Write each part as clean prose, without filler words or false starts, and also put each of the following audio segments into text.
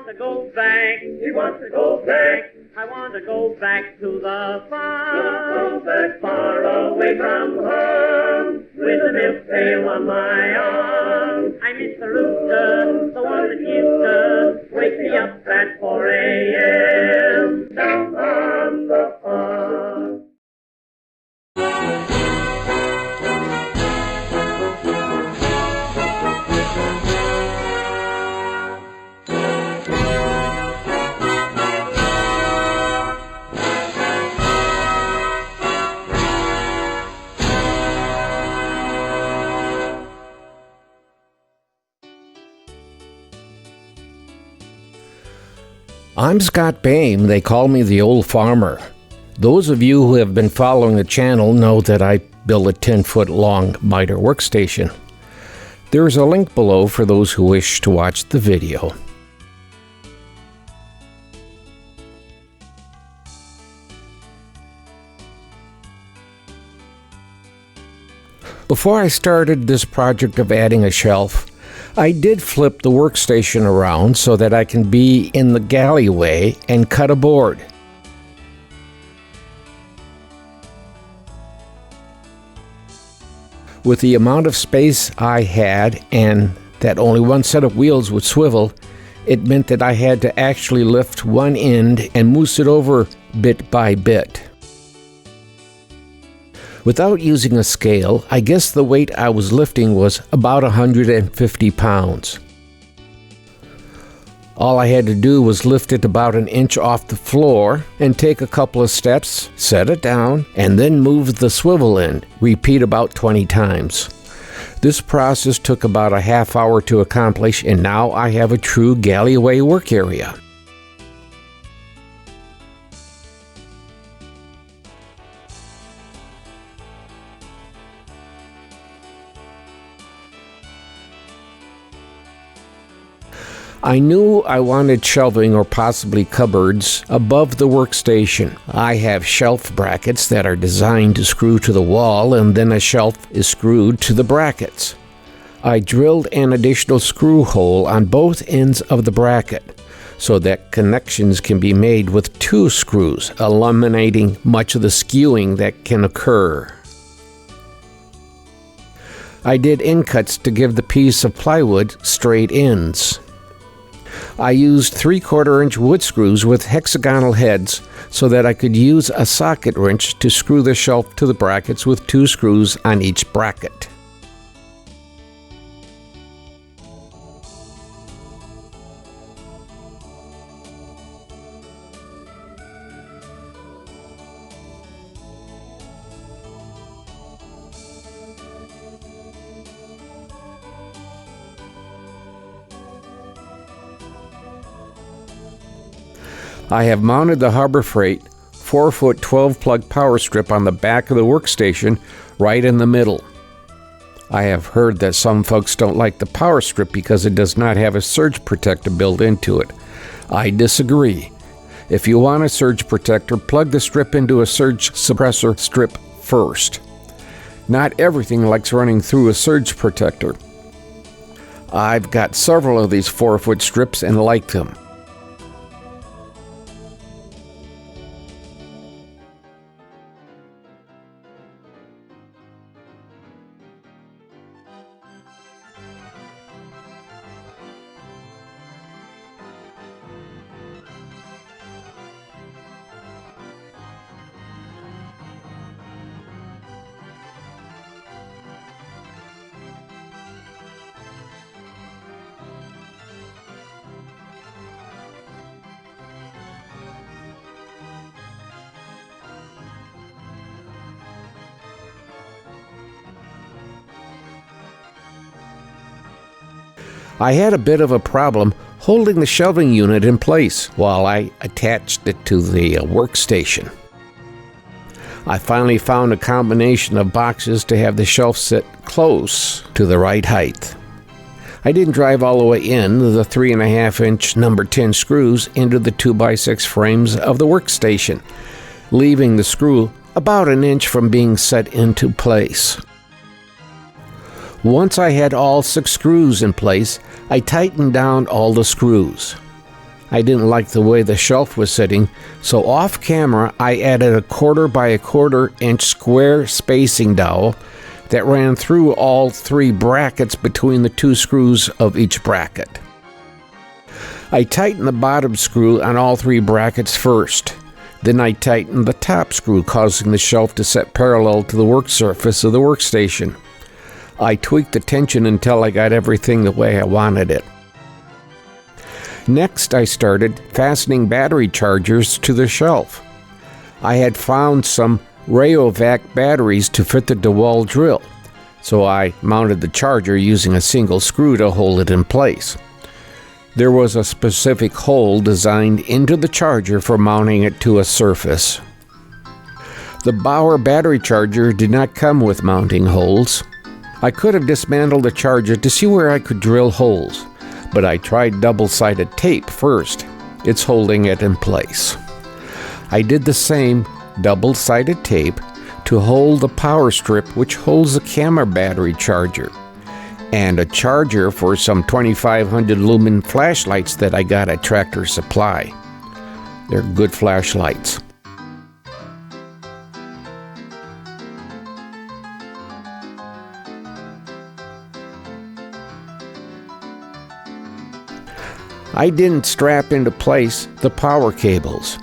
want to go back. He wants to go back. I want to go back to the farm. Go back far away from home, with a milk pail on my arm. I miss the rooster, the one that used to wake me up at 4 a.m. down on the farm. I'm Scott Boehm. They call me the Old Farmer. Those of you who have been following the channel know that I built a 10-foot-long miter workstation. There is a link below for those who wish to watch the video. Before I started this project of adding a shelf, I did flip the workstation around so that I can be in the galleyway and cut a board. With the amount of space I had and that only one set of wheels would swivel, it meant that I had to actually lift one end and moose it over bit by bit. Without using a scale, I guess the weight I was lifting was about 150 pounds. All I had to do was lift it about an inch off the floor and take a couple of steps, set it down, and then move the swivel end. Repeat about 20 times. This process took about a half hour to accomplish, and now I have a true galleyway work area. I knew I wanted shelving or possibly cupboards above the workstation. I have shelf brackets that are designed to screw to the wall, and then a shelf is screwed to the brackets. I drilled an additional screw hole on both ends of the bracket so that connections can be made with 2 screws, eliminating much of the skewing that can occur. I did end cuts to give the piece of plywood straight ends. I used 3/4-inch wood screws with hexagonal heads so that I could use a socket wrench to screw the shelf to the brackets with 2 screws on each bracket. I have mounted the Harbor Freight 4-foot 12-plug power strip on the back of the workstation right in the middle. I have heard that some folks don't like the power strip because it does not have a surge protector built into it. I disagree. If you want a surge protector, plug the strip into a surge suppressor strip first. Not everything likes running through a surge protector. I've got several of these 4-foot strips and like them. I had a bit of a problem holding the shelving unit in place while I attached it to the workstation. I finally found a combination of boxes to have the shelf sit close to the right height. I didn't drive all the way in the 3.5-inch number 10 screws into the 2x6 frames of the workstation, leaving the screw about an inch from being set into place. Once I had all 6 screws in place, I tightened down all the screws. I didn't like the way the shelf was sitting, so off camera I added a 1/4 by 1/4 inch square spacing dowel that ran through all 3 brackets between the 2 screws of each bracket. I tightened the bottom screw on all 3 brackets first. Then I tightened the top screw, causing the shelf to set parallel to the work surface of the workstation. I tweaked the tension until I got everything the way I wanted it. Next, I started fastening battery chargers to the shelf. I had found some Rayovac batteries to fit the DeWalt drill, so I mounted the charger using a single screw to hold it in place. There was a specific hole designed into the charger for mounting it to a surface. The Bauer battery charger did not come with mounting holes. I could have dismantled the charger to see where I could drill holes, but I tried double-sided tape first. It's holding it in place. I did the same double-sided tape to hold the power strip which holds the camera battery charger, and a charger for some 2500 lumen flashlights that I got at Tractor Supply. They're good flashlights. I didn't strap into place the power cables.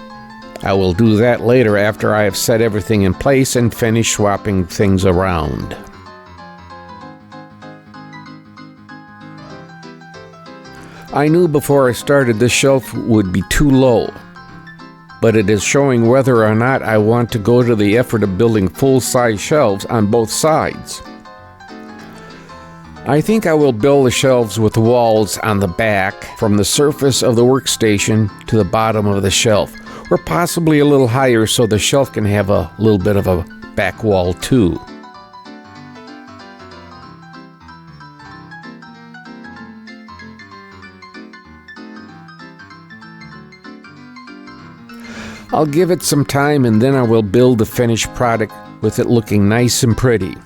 I will do that later after I have set everything in place and finish swapping things around. I knew before I started this shelf would be too low, but it is showing whether or not I want to go to the effort of building full-size shelves on both sides. I think I will build the shelves with walls on the back from the surface of the workstation to the bottom of the shelf, or possibly a little higher so the shelf can have a little bit of a back wall too. I'll give it some time and then I will build the finished product with it looking nice and pretty.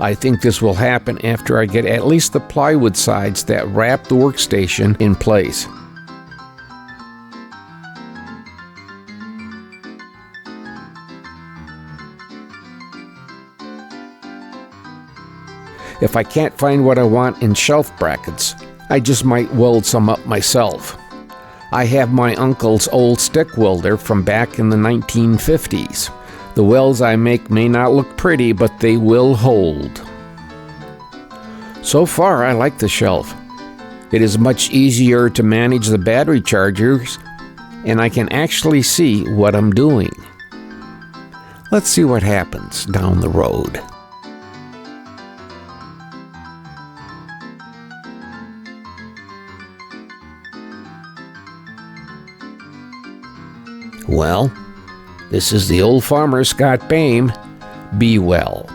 I think this will happen after I get at least the plywood sides that wrap the workstation in place. If I can't find what I want in shelf brackets, I just might weld some up myself. I have my uncle's old stick welder from back in the 1950s. The welds I make may not look pretty, but they will hold. So far, I like the shelf. It is much easier to manage the battery chargers, and I can actually see what I'm doing. Let's see what happens down the road. Well, this is the old farmer, Scott Bame. Be well.